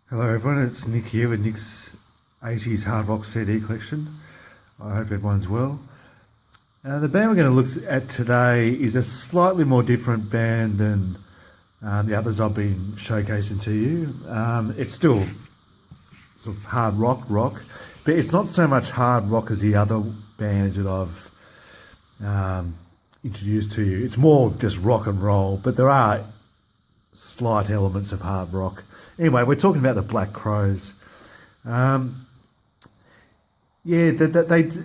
Hello everyone, it's Nick here with Nick's 80's hard rock CD collection. I hope everyone's well. The band we're going to look at today is a slightly more different band than the others I've been showcasing to you. It's still sort of hard rock, but it's not so much hard rock as the other bands that I've introduced to you. It's more just rock and roll, but there are slight elements of hard rock. Anyway, we're talking about the Black Crowes. They,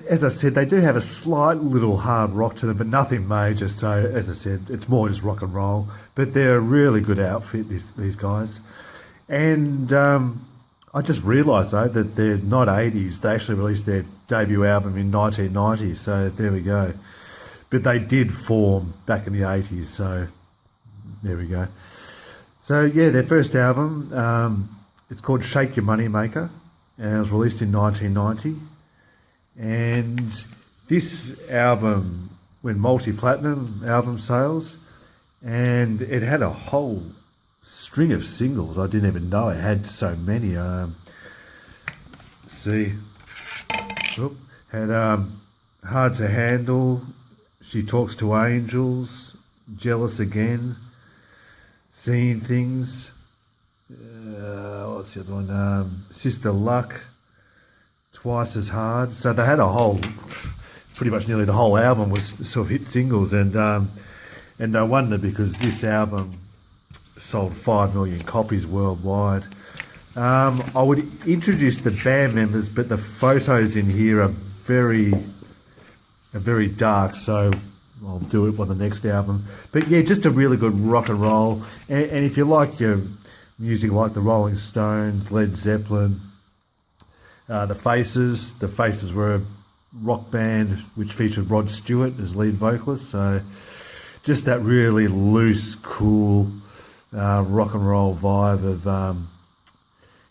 as I said, they do have a slight little hard rock to them, but nothing major. So, as I said, it's more just rock and roll. But they're a really good outfit, these guys. And I just realised, though, that they're not 80s. They actually released their debut album in 1990. So, there we go. But they did form back in the 80s. So, there we go. So yeah, their first album, it's called Shake Your Money Maker, and it was released in 1990. And this album went multi-platinum album sales, and it had a whole string of singles. I didn't even know it had so many. Had Hard to Handle, She Talks to Angels, Jealous Again, Seeing Things, what's the other one? Sister Luck, Twice as Hard. So they had a whole, pretty much nearly the whole album was sort of hit singles, and no wonder, because this album sold 5 million copies worldwide. I would introduce the band members, but the photos in here are very dark, so I'll do it on the next album. But yeah, just a really good rock and roll. And if you like your music like the Rolling Stones, Led Zeppelin, the Faces were a rock band which featured Rod Stewart as lead vocalist. So just that really loose, cool rock and roll vibe of the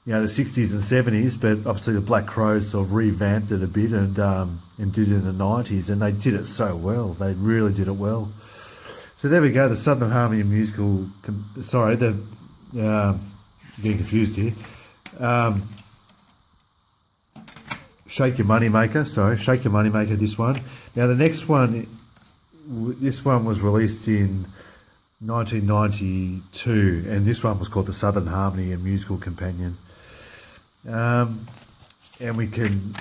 60s and 70s, but obviously the Black Crowes sort of revamped it a bit and did it in the 90s, and they did it so well. They really did it well. So there we go, the Southern Harmony Musical, getting confused here. Shake Your Money Maker, this one. Now the next one, this one was released in 1992, and this one was called the Southern Harmony and Musical Companion. And we can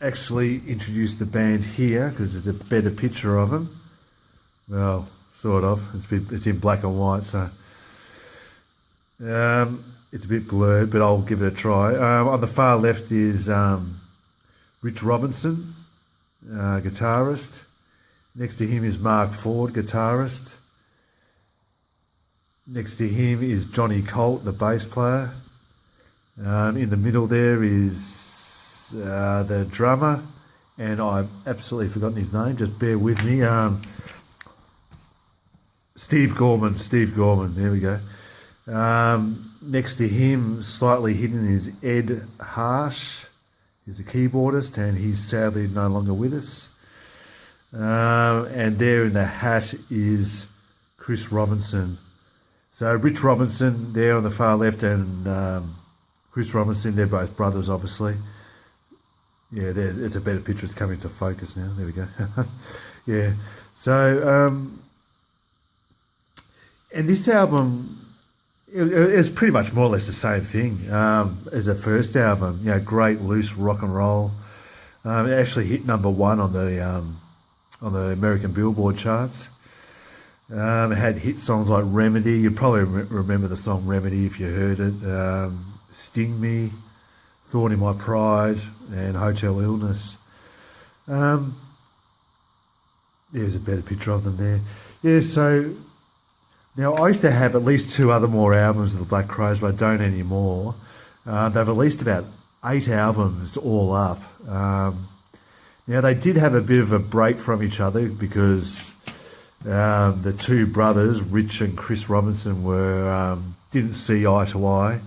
actually introduce the band here because there's a better picture of them. Well, sort of. It's in black and white, so it's a bit blurred, but I'll give it a try. On the far left is Rich Robinson, guitarist. Next to him is Mark Ford, guitarist. Next to him is Johnny Colt, the bass player. In the middle there is the drummer, and I've absolutely forgotten his name, just bear with me. Steve Gorman, there we go. Next to him, slightly hidden, is Ed Harsh. He's a keyboardist, and he's sadly no longer with us. And there in the hat is Chris Robinson. So Rich Robinson there on the far left, and Chris Robinson, they're both brothers, obviously. Yeah, it's a better picture. It's coming to focus now. There we go. Yeah. So, and this album, it's pretty much more or less the same thing as the first album. Great loose rock and roll. It actually hit #1 on the American Billboard charts. It had hit songs like Remedy. You probably remember the song Remedy if you heard it. Sting Me, Thorn in My Pride, and Hotel Illness. There's a better picture of them there. Yeah, so now I used to have at least 2 other more albums of the Black Crowes, but I don't anymore. They've released about 8 albums all up. Now they did have a bit of a break from each other because the 2 brothers, Rich and Chris Robinson, didn't see eye to eye,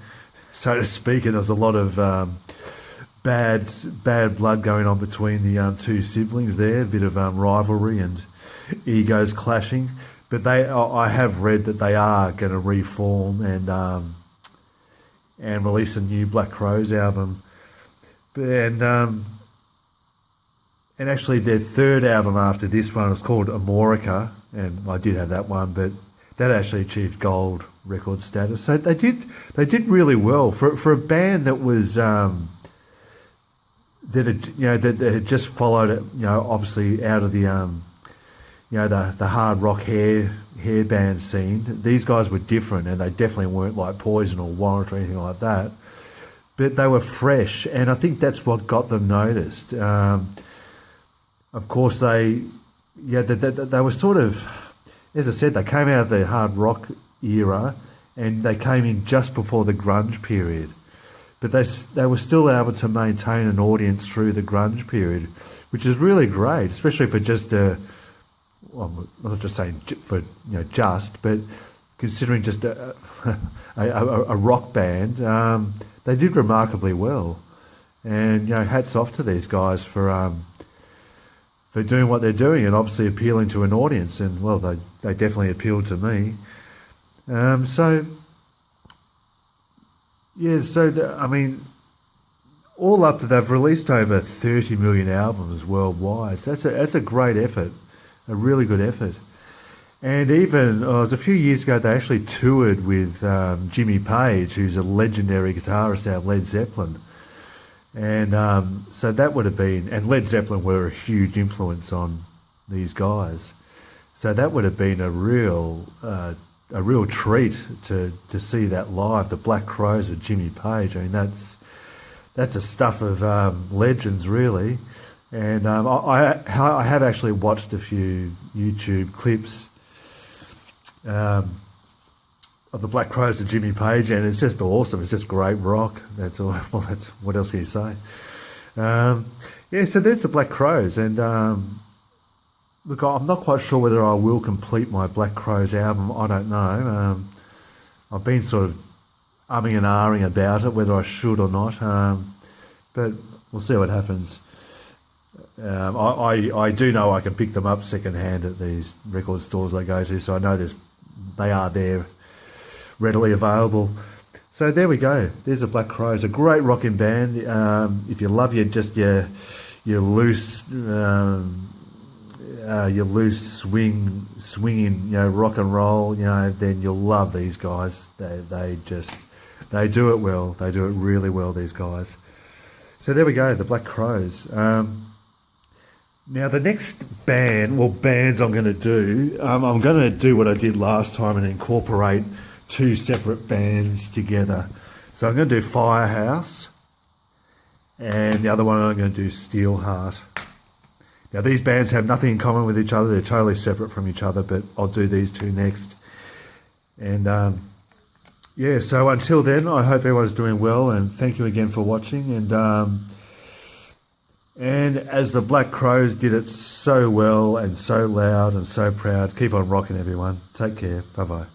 so to speak, and there was a lot of bad blood going on between the 2 siblings there, a bit of rivalry and egos clashing. But I have read that they are going to reform, and and released a new Black Crowes album. And actually their third album after this one was called Amorica, and I did have that one, but that actually achieved gold record status. So they did really well for a band that was that had just followed it, obviously out of the the hard rock hair band scene. These guys were different, and they definitely weren't like Poison or Warrant or anything like that. But they were fresh, and I think that's what got them noticed. Of course, they were sort of, as I said, they came out of the hard rock era, and they came in just before the grunge period. But they were still able to maintain an audience through the grunge period, which is really great, especially for just I'm not just saying for but considering just a rock band, they did remarkably well. And hats off to these guys for doing what they're doing and obviously appealing to an audience. And well, they definitely appealed to me. All up to, they've released over 30 million albums worldwide. So that's a great effort, a really good effort. And even, it was a few years ago, they actually toured with Jimmy Page, who's a legendary guitarist out of Led Zeppelin. And so that would have been, and Led Zeppelin were a huge influence on these guys. So that would have been a real treat to see that live, the Black Crowes with Jimmy Page. I mean, that's a stuff of legends, really. And I have actually watched a few YouTube clips of the Black Crowes and Jimmy Page, and it's just awesome. It's just great rock. That's all. Well, that's what else can you say? So there's the Black Crowes, and look, I'm not quite sure whether I will complete my Black Crowes album. I don't know. I've been sort of umming and ahhing about it, whether I should or not. But we'll see what happens. I do know I can pick them up secondhand at these record stores I go to, so I know they are there, readily available. So there we go. There's the Black Crowes, a great rocking band. If you love your loose swinging, rock and roll, then you'll love these guys. They do it well. They do it really well, these guys. So there we go, the Black Crowes. Now the next bands I'm going to do, I'm going to do what I did last time and incorporate two separate bands together. So I'm going to do Firehouse, and the other one I'm going to do Steelheart. Now these bands have nothing in common with each other. They're totally separate from each other, but I'll do these two next. And so until then, I hope everyone's doing well, and thank you again for watching. And as the Black Crowes did it so well and so loud and so proud, keep on rocking, everyone. Take care. Bye-bye.